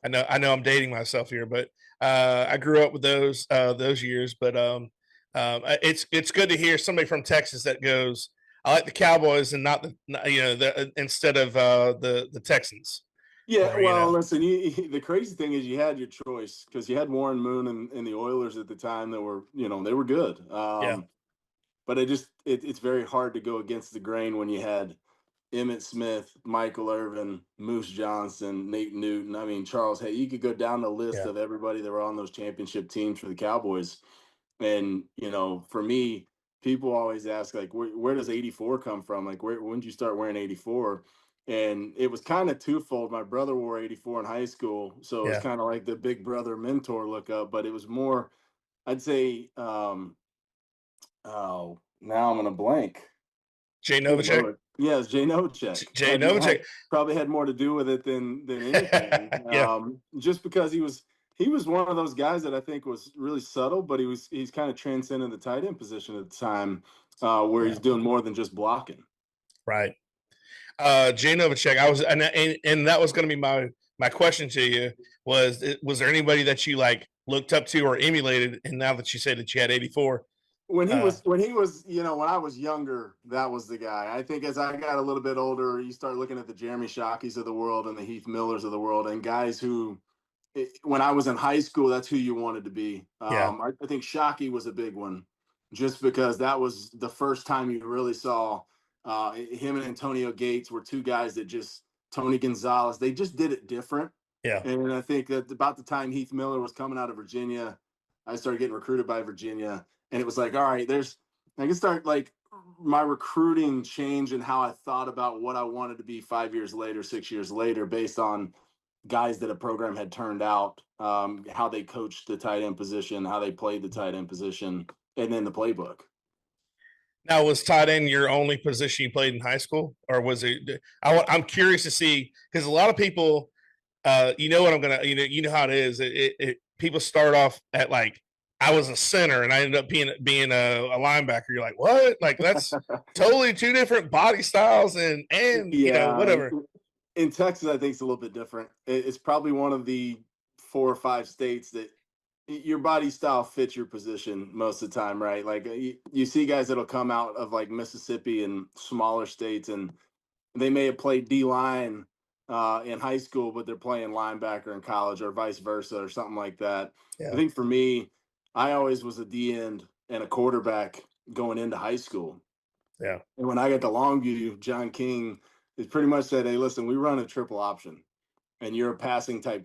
I know I'm dating myself here, but I grew up with those years. But it's good to hear somebody from Texas that goes, I like the Cowboys and not the instead of the Texans. Yeah, Or well, listen, the crazy thing is you had your choice because you had Warren Moon and the Oilers at the time that were, they were good. yeah, But it's very hard to go against the grain when you had Emmett Smith, Michael Irvin, Moose Johnson, Nate Newton. I mean, Charles. Hey, you could go down the list yeah, of everybody that were on those championship teams for the Cowboys. And for me, people always ask like, where does '84 come from? Like, when did you start wearing '84? And it was kind of twofold. My brother wore '84 in high school, so it was yeah. kind of like the big brother mentor look up. But it was more, I'd say, oh, now I'm gonna blank. Jay Good Novacek, lord. Yes, Jay Novacek Jay Novacek. probably had more to do with it than anything. Yeah, Just because he was one of those guys that I think was really subtle, but he's kind of transcended the tight end position at the time, where yeah, he's doing more than just blocking. right. Jay Novacek. I was, and that was going to be my question to you was there anybody that you like looked up to or emulated? And now that you said that you had 84, When I was younger, that was the guy. I think as I got a little bit older, you start looking at the Jeremy Shockeys of the world and the Heath Millers of the world, and guys who, when I was in high school, that's who you wanted to be. yeah, I think Shockey was a big one, just because that was the first time you really saw him and Antonio Gates were two guys that just Tony Gonzalez. They just did it different, yeah. and I think that about the time Heath Miller was coming out of Virginia, I started getting recruited by Virginia, and it was like, all right, I can start like my recruiting change and how I thought about what I wanted to be 5 years later, 6 years later, based on guys that a program had turned out, how they coached the tight end position, how they played the tight end position, and then the playbook. Now, was tight end your only position you played in high school, or was it? I'm curious to see because a lot of people, you know what I'm gonna, you know how it is. People start off at like I was a center and I ended up being a linebacker. You're like, what? Like that's totally two different body styles and Yeah, whatever. in Texas, I think it's a little bit different. It's probably one of the 4 or 5 states that your body style fits your position most of the time, right? Like you see guys that'll come out of like Mississippi and smaller states, and they may have played D line in high school, but they're playing linebacker in college, or vice versa, or something like that. I Yeah, think for me, I always was a D end and a quarterback going into high school. yeah, And when I got to Longview, John King is pretty much said, "Hey, listen, we run a triple option, and you're a passing type